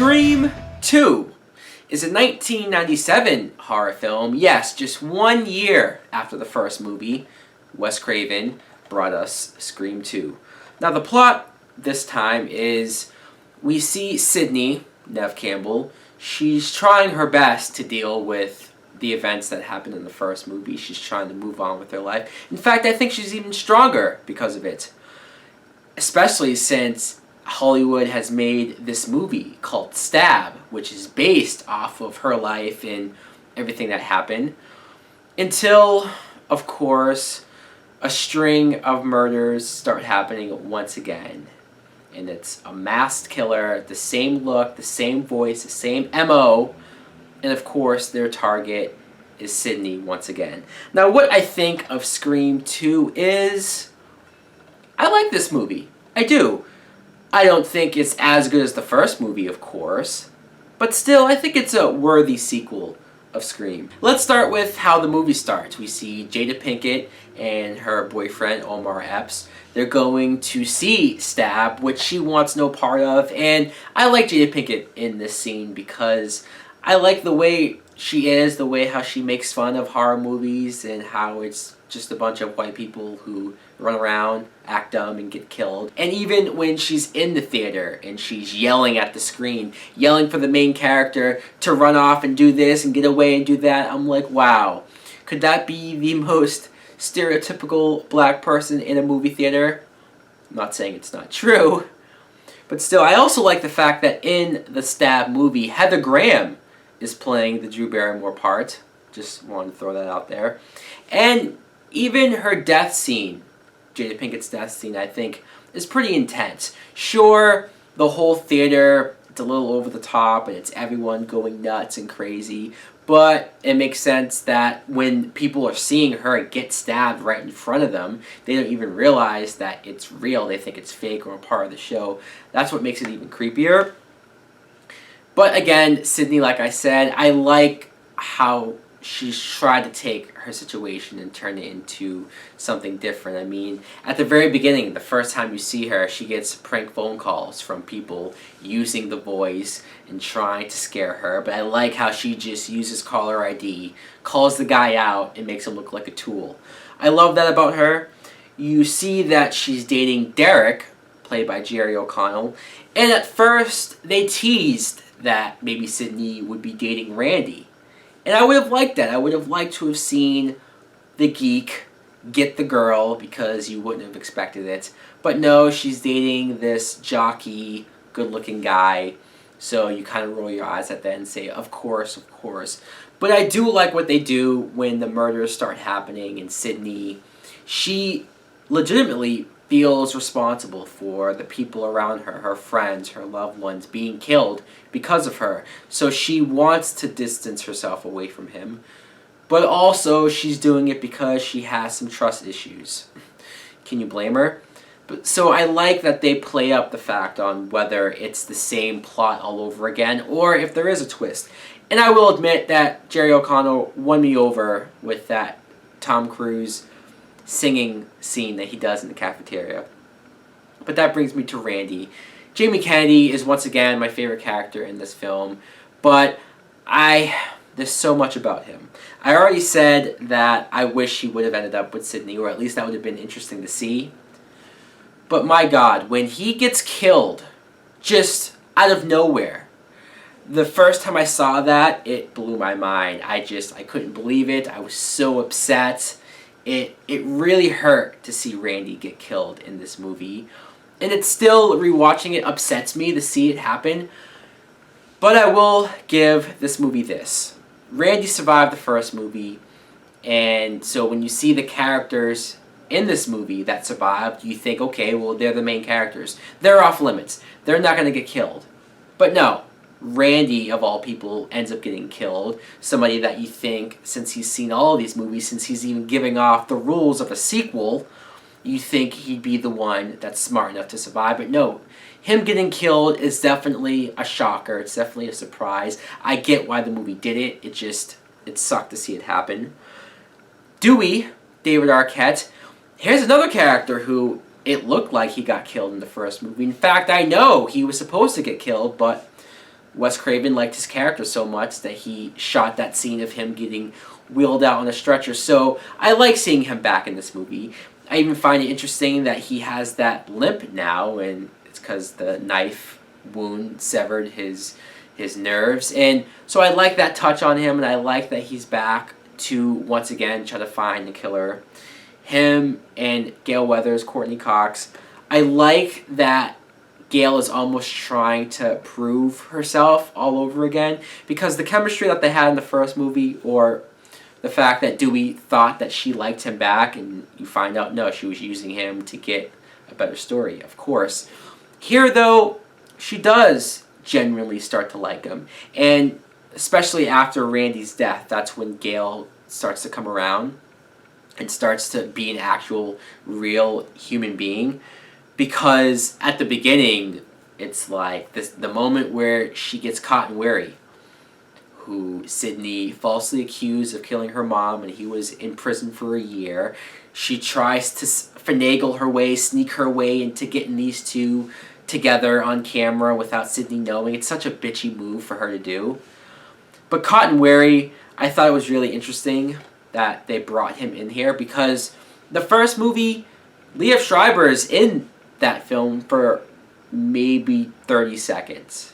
Scream 2 is a 1997 horror film. Yes, just 1 year after the first movie, Wes Craven brought us Scream 2. Now the plot this time is we see Sidney, Neve Campbell. She's trying her best to deal with the events that happened in the first movie. She's trying to move on with her life. In fact, I think she's even stronger because of it. Especially since Hollywood has made this movie called Stab, which is based off of her life and everything that happened. Until, of course, a string of murders start happening once again. And it's a masked killer, the same look, the same voice, the same MO. And of course, their target is Sidney once again. Now, what I think of Scream 2 is I like this movie. I do. I don't think it's as good as the first movie, of course. But still, I think it's a worthy sequel of Scream. Let's start with how the movie starts. We see Jada Pinkett and her boyfriend, Omar Epps. They're going to see Stab, which she wants no part of. And I like Jada Pinkett in this scene because I like the way she is, the way how she makes fun of horror movies and how it's just a bunch of white people who run around, act dumb, and get killed. And even when she's in the theater and she's yelling at the screen, yelling for the main character to run off and do this and get away and do that, I'm like, wow. Could that be the most stereotypical black person in a movie theater? I'm not saying it's not true. But still, I also like the fact that in the Stab movie, Heather Graham is playing the Drew Barrymore part. Just wanted to throw that out there. And even her death scene, Jada Pinkett's death scene, I think, is pretty intense. Sure, the whole theater, it's a little over the top, and it's everyone going nuts and crazy, but it makes sense that when people are seeing her get stabbed right in front of them, they don't even realize that it's real. They think it's fake or a part of the show. That's what makes it even creepier. But again, Sidney, like I said, I like how she's tried to take her situation and turn it into something different. I mean, at the very beginning, the first time you see her, she gets prank phone calls from people using the voice and trying to scare her. But I like how she just uses caller ID, calls the guy out, and makes him look like a tool. I love that about her. You see that she's dating Derek, played by Jerry O'Connell. And at first, they teased that maybe Sidney would be dating Randy. And I would have liked that. I would have liked to have seen the geek get the girl because you wouldn't have expected it. But no, she's dating this jockey, good-looking guy. So you kind of roll your eyes at that and say, of course, of course. But I do like what they do when the murders start happening and Sidney, she legitimately feels responsible for the people around her, her friends, her loved ones, being killed because of her. So she wants to distance herself away from him, but also she's doing it because she has some trust issues. Can you blame her? But so I like that they play up the fact on whether it's the same plot all over again or if there is a twist. And I will admit that Jerry O'Connell won me over with that Tom Cruise singing scene that he does in the cafeteria. But that brings me to Randy. Jamie Kennedy is once again my favorite character in this film, but there's so much about him. I already said that I wish he would have ended up with Sidney, or at least that would have been interesting to see. But my God, when he gets killed, just out of nowhere, the first time I saw that, it blew my mind. I couldn't believe it. I was so upset. It really hurt to see Randy get killed in this movie. And it's still, rewatching it upsets me to see it happen. But I will give this movie this. Randy survived the first movie. And so when you see the characters in this movie that survived, you think, okay, well, they're the main characters. They're off limits. They're not going to get killed. But no. Randy, of all people, ends up getting killed. Somebody that you think, since he's seen all of these movies, since he's even giving off the rules of a sequel, you think he'd be the one that's smart enough to survive. But no, him getting killed is definitely a shocker. It's definitely a surprise. I get why the movie did it. It sucked to see it happen. Dewey, David Arquette, here's another character who it looked like he got killed in the first movie. In fact, I know he was supposed to get killed, but Wes Craven liked his character so much that he shot that scene of him getting wheeled out on a stretcher. So I like seeing him back in this movie. I even find it interesting that he has that limp now, and it's because the knife wound severed his nerves. And so I like that touch on him, and I like that he's back to once again try to find the killer. Him and Gale Weathers, Courtney Cox. I like that Gale is almost trying to prove herself all over again, because the chemistry that they had in the first movie, or the fact that Dewey thought that she liked him back, and you find out no, she was using him to get a better story, of course. Here, though, she does genuinely start to like him, and especially after Randy's death, that's when Gale starts to come around and starts to be an actual, real human being. Because at the beginning, it's like the moment where she gets caught and wary, who Sidney falsely accused of killing her mom, and he was in prison for a year. She tries to finagle her way, sneak her way into getting these two together on camera without Sidney knowing. It's such a bitchy move for her to do. But Caught and Wary, I thought it was really interesting that they brought him in here, because the first movie, Liev Schreiber is in that film for maybe 30 seconds.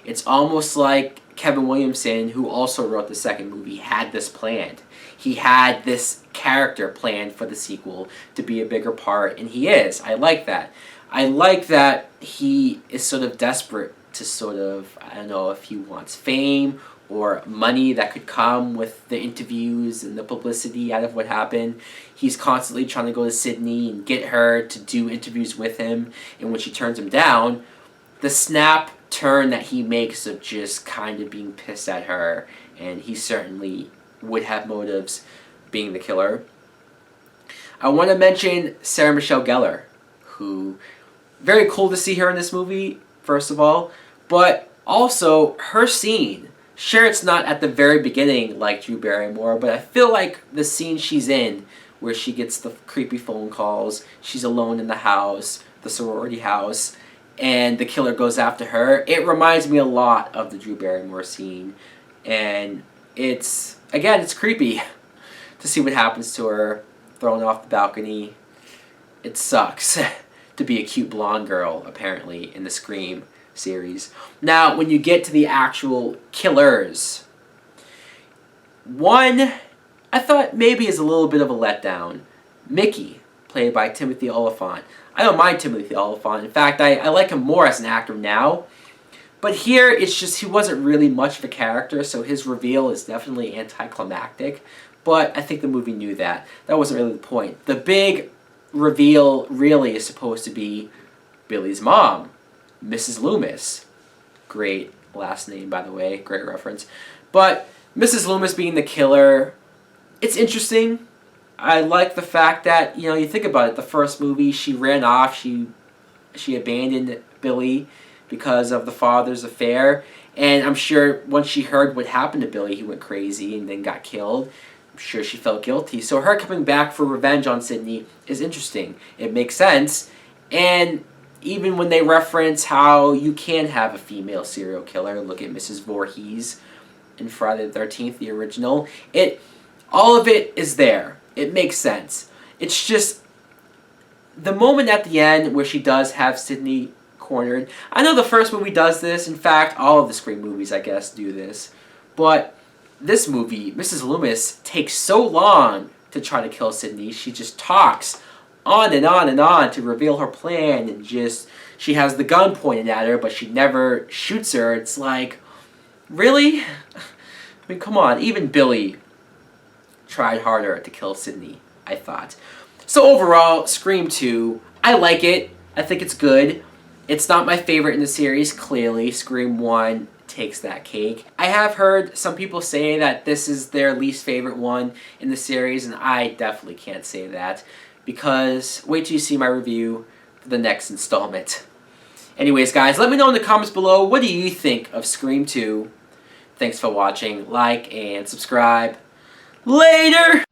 It's almost like Kevin Williamson, who also wrote the second movie, had this planned. He had this character planned for the sequel to be a bigger part, and he is. I like that. I like that he is sort of desperate to sort of, I don't know if he wants fame or money that could come with the interviews and the publicity out of what happened. He's constantly trying to go to Sidney and get her to do interviews with him, and when she turns him down, the snap turn that he makes of just kind of being pissed at her, and he certainly would have motives being the killer. I want to mention Sarah Michelle Gellar, who, very cool to see her in this movie, first of all, but also her scene. Sure, it's not at the very beginning like Drew Barrymore, but I feel like the scene she's in, where she gets the creepy phone calls, she's alone in the house, the sorority house, and the killer goes after her, it reminds me a lot of the Drew Barrymore scene. And it's, again, it's creepy to see what happens to her, thrown off the balcony. It sucks to be a cute blonde girl, apparently, in the Scream series. Now, when you get to the actual killers, one I thought maybe is a little bit of a letdown. Mickey, played by Timothy Olyphant. I don't mind Timothy Olyphant. In fact, I like him more as an actor now. But here, it's just he wasn't really much of a character, so his reveal is definitely anticlimactic. But I think the movie knew that. That wasn't really the point. The big reveal really is supposed to be Billy's mom, Mrs. Loomis. Great last name, by the way. Great reference. But Mrs. Loomis being the killer, it's interesting. I like the fact that, you know, you think about it. The first movie, she ran off. She abandoned Billy because of the father's affair. And I'm sure once she heard what happened to Billy, he went crazy and then got killed. I'm sure she felt guilty. So her coming back for revenge on Sidney is interesting. It makes sense. And even when they reference how you can have a female serial killer, look at Mrs. Voorhees in Friday the 13th, the original. All of it is there. It makes sense. It's just the moment at the end where she does have Sidney cornered. I know the first movie does this. In fact, all of the Scream movies, I guess, do this. But this movie, Mrs. Loomis takes so long to try to kill Sidney. She just talks on and on and on to reveal her plan, and just, she has the gun pointed at her, but she never shoots her. It's like, really? I mean, come on. Even Billy tried harder to kill Sidney, I thought. So overall, Scream 2, I like it. I think it's good. It's not my favorite in the series, clearly. Scream 1 takes that cake. I have heard some people say that this is their least favorite one in the series, and I definitely can't say that, because wait till you see my review for the next installment. Anyways, guys, let me know in the comments below, what do you think of Scream 2? Thanks for watching. Like and subscribe. Later!